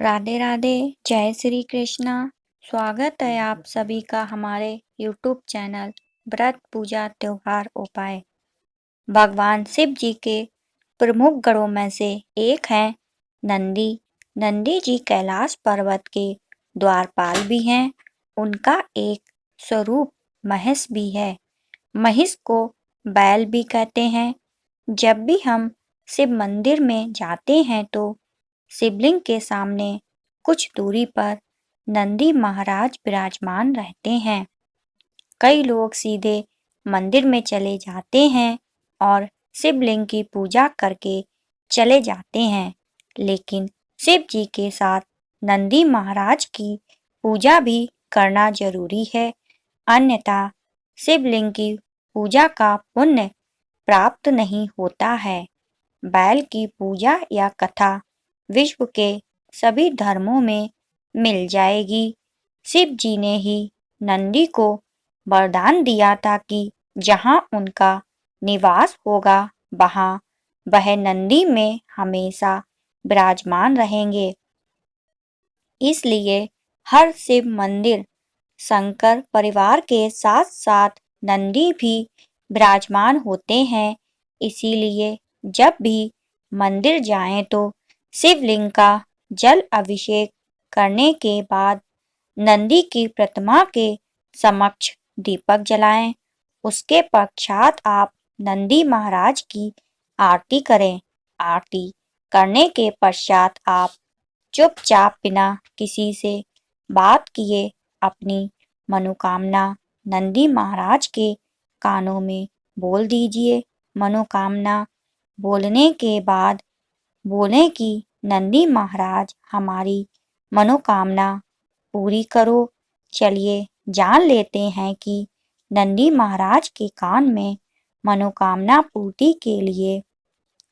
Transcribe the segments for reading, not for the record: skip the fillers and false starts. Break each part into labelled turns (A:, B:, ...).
A: राधे राधे। जय श्री कृष्णा। स्वागत है आप सभी का हमारे YouTube चैनल व्रत पूजा त्योहार उपाय। भगवान शिव जी के प्रमुख गणों में से एक हैं नंदी। नंदी जी कैलाश पर्वत के द्वारपाल भी हैं। उनका एक स्वरूप महिष भी है। महिष को बैल भी कहते हैं। जब भी हम शिव मंदिर में जाते हैं तो शिवलिंग के सामने कुछ दूरी पर नंदी महाराज विराजमान रहते हैं। कई लोग सीधे मंदिर में चले जाते हैं और शिवलिंग की पूजा करके चले जाते हैं, लेकिन शिव जी के साथ नंदी महाराज की पूजा भी करना जरूरी है, अन्यथा शिवलिंग की पूजा का पुण्य प्राप्त नहीं होता है। बैल की पूजा या कथा विश्व के सभी धर्मों में मिल जाएगी। शिव जी ने ही नंदी को वरदान दिया था कि जहाँ उनका निवास होगा वहाँ वह नंदी में हमेशा विराजमान रहेंगे। इसलिए हर शिव मंदिर शंकर परिवार के साथ साथ नंदी भी विराजमान होते हैं। इसीलिए जब भी मंदिर जाएं तो शिवलिंग का जल अभिषेक करने के बाद नंदी की प्रतिमा के समक्ष दीपक जलाएं। उसके पश्चात आप नंदी महाराज की आरती करें। आरती करने के पश्चात आप चुपचाप बिना किसी से बात किए अपनी मनोकामना नंदी महाराज के कानों में बोल दीजिए। मनोकामना बोलने के बाद बोलें कि नंदी महाराज हमारी मनोकामना पूरी करो। चलिए जान लेते हैं कि नंदी महाराज के कान में मनोकामना पूर्ति के लिए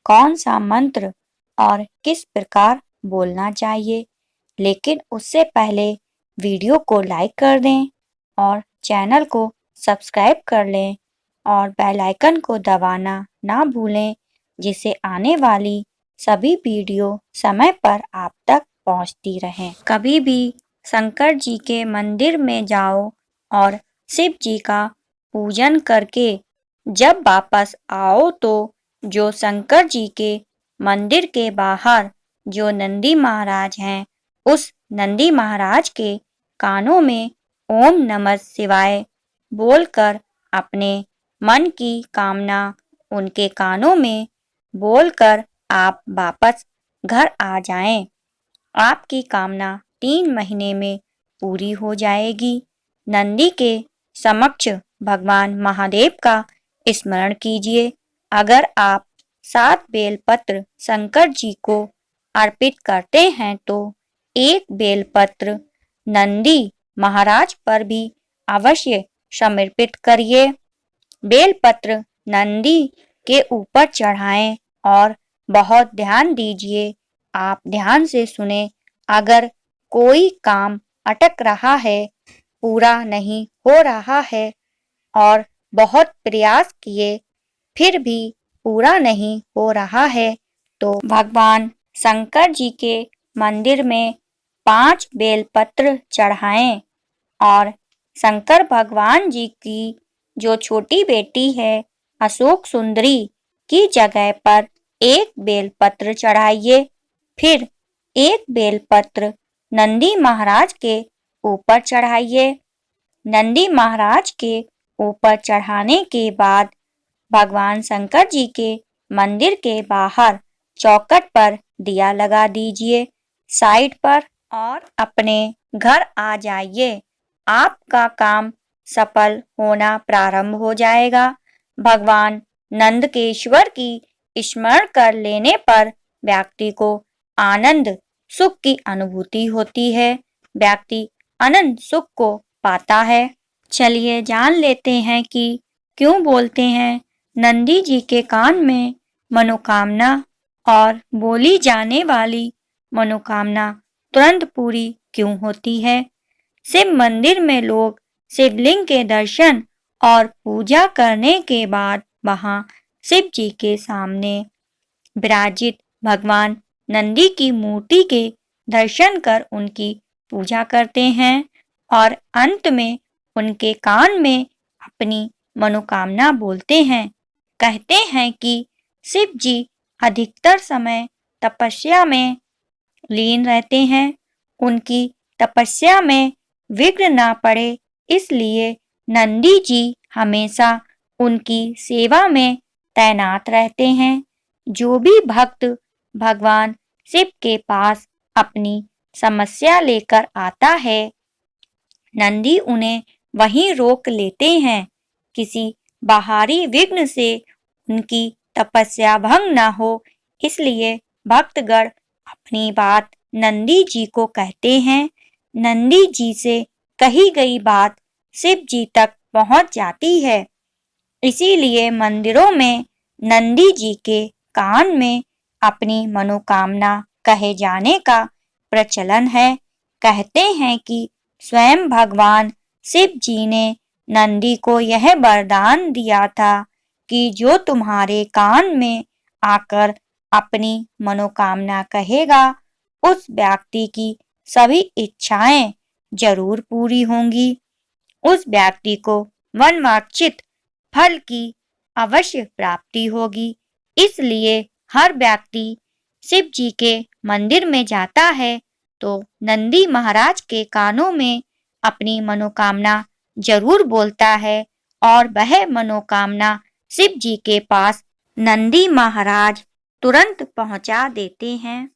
A: कौन सा मंत्र और किस प्रकार बोलना चाहिए। लेकिन उससे पहले वीडियो को लाइक कर दें और चैनल को सब्सक्राइब कर लें और बेल आइकन को दबाना ना भूलें, जिससे आने वाली सभी वीडियो समय पर आप तक पहुंचती रहें। कभी भी शंकर जी के मंदिर में जाओ और शिव जी का पूजन करके जब वापस आओ तो जो शंकर जी के मंदिर के बाहर जो नंदी महाराज हैं, उस नंदी महाराज के कानों में ओम नमः शिवाय बोलकर अपने मन की कामना उनके कानों में बोलकर आप वापस घर आ जाएं। आपकी कामना 3 महीने में पूरी हो जाएगी। नंदी के समक्ष भगवान महादेव का स्मरण कीजिए। अगर आप 7 बेलपत्र शंकर जी को अर्पित करते हैं तो एक बेलपत्र नंदी महाराज पर भी अवश्य समर्पित करिए। बेलपत्र नंदी के ऊपर चढ़ाएं और बहुत ध्यान दीजिए। आप ध्यान से सुने। अगर कोई काम अटक रहा है, पूरा नहीं हो रहा है और बहुत प्रयास किए फिर भी पूरा नहीं हो रहा है तो भगवान शंकर जी के मंदिर में 5 बेलपत्र चढ़ाएं और शंकर भगवान जी की जो छोटी बेटी है अशोक सुंदरी की जगह पर एक बेलपत्र चढ़ाइए। फिर एक बेलपत्र नंदी महाराज के ऊपर चढ़ाइए। नंदी महाराज के ऊपर चढ़ाने के बाद भगवान शंकर जी के मंदिर के बाहर चौखट पर दिया लगा दीजिए साइड पर और अपने घर आ जाइए। आपका काम सफल होना प्रारंभ हो जाएगा। भगवान नंदकेश्वर की स्मरण कर लेने पर व्यक्ति को आनंद सुख की अनुभूति होती है। व्यक्ति आनंद सुख को पाता है। चलिए जान लेते हैं कि क्यों बोलते हैं नंदी जी के कान में मनोकामना और बोली जाने वाली मनोकामना तुरंत पूरी क्यों होती है। शिव मंदिर में लोग शिवलिंग के दर्शन और पूजा करने के बाद वहां शिव जी के सामने विराजित भगवान नंदी की मूर्ति के दर्शन कर उनकी पूजा करते हैं और अंत में उनके कान में अपनी मनोकामना बोलते हैं। कहते हैं कि शिव जी अधिकतर समय तपस्या में लीन रहते हैं। उनकी तपस्या में विघ्न ना पड़े इसलिए नंदी जी हमेशा उनकी सेवा में तैनात रहते हैं। जो भी भक्त भगवान शिव के पास अपनी समस्या लेकर आता है, नंदी उन्हें वहीं रोक लेते हैं। किसी बाहरी विघ्न से उनकी तपस्या भंग न हो, इसलिए भक्तगण अपनी बात नंदी जी को कहते हैं। नंदी जी से कही गई बात शिव जी तक पहुंच जाती है। इसीलिए मंदिरों में नंदी जी के कान में अपनी मनोकामना कहे जाने का प्रचलन है। कहते हैं कि स्वयं भगवान शिव जी ने नंदी को यह वरदान दिया था कि जो तुम्हारे कान में आकर अपनी मनोकामना कहेगा, उस व्यक्ति की सभी इच्छाएं जरूर पूरी होंगी। उस व्यक्ति को मनवांछित फल की अवश्य प्राप्ति होगी। इसलिए हर व्यक्ति शिव जी के मंदिर में जाता है तो नंदी महाराज के कानों में अपनी मनोकामना जरूर बोलता है और वह मनोकामना शिव जी के पास नंदी महाराज तुरंत पहुंचा देते हैं।